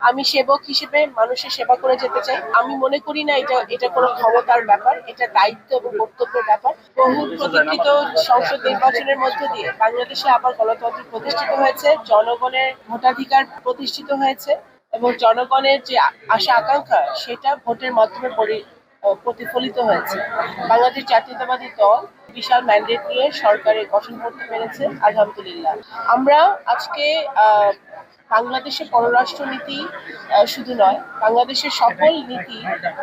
আমি সেবক হিসেবে মানুষের সেবা করে যেতে চাই। আমি মনে করি না এটা কোনো ক্ষমতার ব্যাপার, এটা দায়িত্ব এবং কর্তব্যের ব্যাপার। বহু প্রতীক্ষিত সংসদ নির্বাচনের মধ্য দিয়ে বাংলাদেশে আবার গণতন্ত্র প্রতিষ্ঠিত হয়েছে, জনগণের ভোটাধিকার প্রতিষ্ঠিত হয়েছে এবং জনগণের যে আশা আকাঙ্ক্ষা সেটা ভোটের মাধ্যমে প্রতিফলিত হয়েছে। বাংলাদেশ জাতীয়তাবাদী দল বিশাল ম্যান্ডেট নিয়ে সরকারের গঠন করতে পেরেছে, আলহামদুলিল্লাহ। আমরা আজকে বাংলাদেশের পররাষ্ট্রনীতি শুধু নয়, বাংলাদেশের সকল নীতি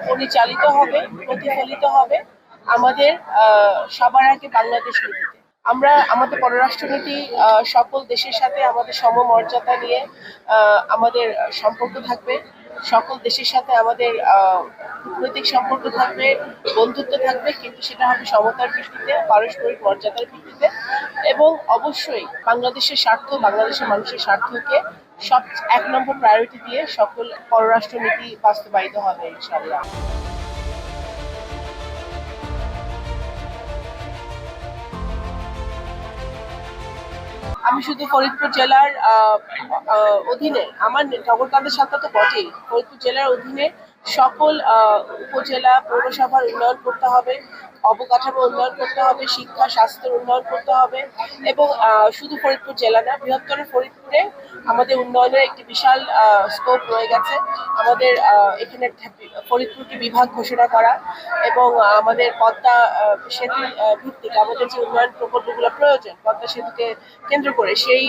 পরিচালিত হবে, প্রতিফলিত হবে আমাদের সবার আগে বাংলাদেশ নীতিতে। আমরা আমাদের পররাষ্ট্রনীতি সকল দেশের সাথে আমাদের সমমর্যাদা নিয়ে আমাদের সম্পর্ক থাকবে। সকল দেশের সাথে আমাদের কূটনৈতিক সম্পর্ক থাকবে, বন্ধুত্ব থাকবে, কিন্তু সেটা হবে সমতার ভিত্তিতে, পারস্পরিক মর্যাদার ভিত্তিতে এবং অবশ্যই বাংলাদেশের স্বার্থ, বাংলাদেশের মানুষের স্বার্থকে সব এক নম্বর প্রায়োরিটি দিয়ে সকল পররাষ্ট্রনীতি বাস্তবায়িত হবে ইনশাআল্লাহ। আমি শুধু ফরিদপুর জেলার অধীনে, আমার নগরকান্দার সাথে তো বটেই, ফরিদপুর জেলার অধীনে সকল উপজেলা পৌরসভার উন্নয়ন করতে হবে, অবকাঠামো উন্নয়ন করতে হবে, শিক্ষা স্বাস্থ্যের উন্নয়ন করতে হবে এবং শুধু ফরিদপুর জেলা না, বৃহত্তর ফরিদপুরে আমাদের উন্নয়নের একটি বিশাল স্কোপ রয়ে গেছে। আমাদের এখানে ফরিদপুরকে বিভাগ ঘোষণা করা এবং আমাদের পদ্মা সেতু ভিত্তিক আমাদের যে উন্নয়ন প্রকল্পগুলো প্রয়োজন পদ্মা সেতুকে কেন্দ্র করে, সেই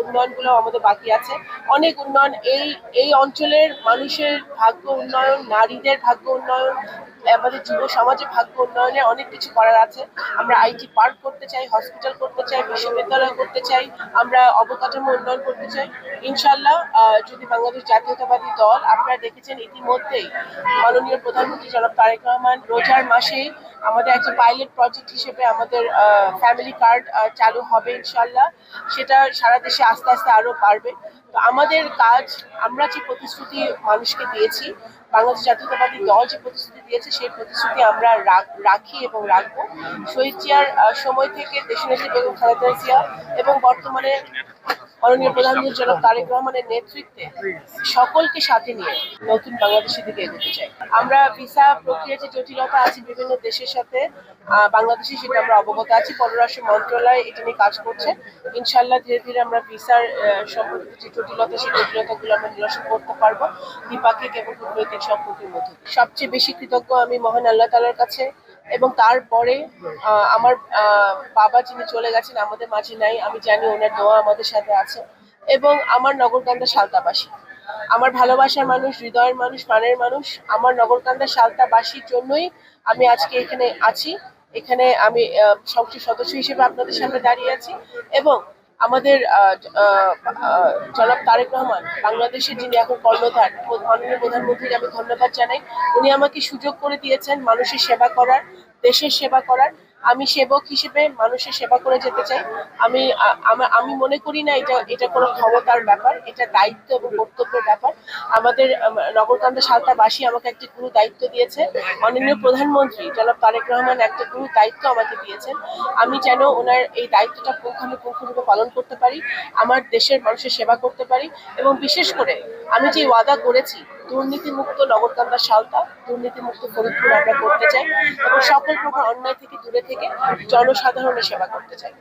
উন্নয়নগুলো আমাদের বাকি আছে। অনেক উন্নয়ন এই অঞ্চলের মানুষের ভাগ্য উন্নয়ন, নারীদের ভাগ্য উন্নয়ন, আমাদের যুব সমাজের ভাগ্য উন্নয়নে অনেক কিছু করার আছে। আমরা আইটি পার্ক করতে চাই, হসপিটাল করতে চাই, বিশ্ববিদ্যালয় করতে চাই, আমরা অবকাঠামো উন্নয়ন করতে চাই। ইনশাল্লাহ যদি বাংলাদেশ জাতীয়তাবাদী দল, আপনারা দেখেছেন ইতিমধ্যেই মাননীয় প্রধানমন্ত্রী জনাব তারেক রহমান রোজার মাসেই আমাদের একটা পাইলট প্রজেক্ট হিসেবে আমাদের ফ্যামিলি কার্ড চালু হবে ইনশাল্লাহ। সেটা সারা দেশে আস্তে আস্তে আরো বাড়বে। তো আমাদের কাজ, আমরা যে প্রতিশ্রুতি মানুষকে দিয়েছি, বাংলাদেশ জাতীয়তাবাদী দল যে প্রতিশ্রুতি দিয়েছে সেই প্রতিশ্রুতি আমরা রাখি এবং রাখবো। শহীদ জিয়ার সময় থেকে দেশনেত্রী বেগম খালেদা জিয়া এবং বর্তমানে মাননীয় প্রধানমন্ত্রী জনাব তারেক রহমানের নেতৃত্বে সকলকে সাথে নিয়ে নতুন বাংলাদেশের দিকে এগোতে চাই। আমরা ভিসা প্রক্রিয়া যে জটিলতা আছে বিভিন্ন দেশের সাথে বাংলাদেশে, সেটা আমরা অবগত আছি। পররাষ্ট্র মন্ত্রণালয় এটা নিয়ে কাজ করছে। ইনশাল্লাহ ধীরে ধীরে আমরা ভিসার সম্পর্কিত যে জটিলতা, সেই জটিলতাগুলো আমরা নিরসন করতে পারবো দ্বিপাক্ষিক এবং কূটনৈতিক সম্পর্কের মধ্যে। সবচেয়ে বেশি কৃতজ্ঞ আমি মহান আল্লাহ তাআলার কাছে এবং তারপরে আমার বাবা যিনি চলে গেছেন, আমাদের মাঝে নাই, আমি জানি ওনার দোয়া আমাদের সাথে আছে এবং আমার নগরকান্দা সালতাবাসী, আমার ভালোবাসার মানুষ, হৃদয়ের মানুষ, প্রাণের মানুষ, আমার নগরকান্দা সালতাবাসীর জন্যই আমি আজকে এখানে আছি। এখানে আমি সংসদ সদস্য হিসেবে আপনাদের সামনে দাঁড়িয়ে আছি এবং আমাদের জনাব তারেক রহমান, বাংলাদেশের যিনি এখন কর্ণধার, মাননীয় প্রধানমন্ত্রীর আমি ধন্যবাদ জানাই। উনি আমাকে সুযোগ করে দিয়েছেন মানুষের সেবা করার, দেশের সেবা করার। আমি সেবক হিসেবে মানুষের সেবা করে যেতে চাই। আমি মনে করি না এটা কোনো ক্ষমতার ব্যাপার, এটা দায়িত্ব এবং কর্তব্যের ব্যাপার। আমাদের নগরকান্দা সালতাবাসী আমাকে একটা গুরু দায়িত্ব দিয়েছে, মাননীয় প্রধানমন্ত্রী জনাব তারেক রহমান একটা গুরু দায়িত্ব আমাকে দিয়েছেন। আমি যেন ওনার এই দায়িত্বটা পুঙ্খানুপুঙ্খরূপে পালন করতে পারি, আমার দেশের মানুষের সেবা করতে পারি এবং বিশেষ করে আমি যে ওয়াদা করেছি দুর্নীতিমুক্ত নগরকান্দা সালতা, দুর্নীতিমুক্ত ফরিদপুর আমরা করতে চাই এবং সকল প্রকার অন্যায় থেকে দূরে থেকে জনসাধারণের সেবা করতে চাই।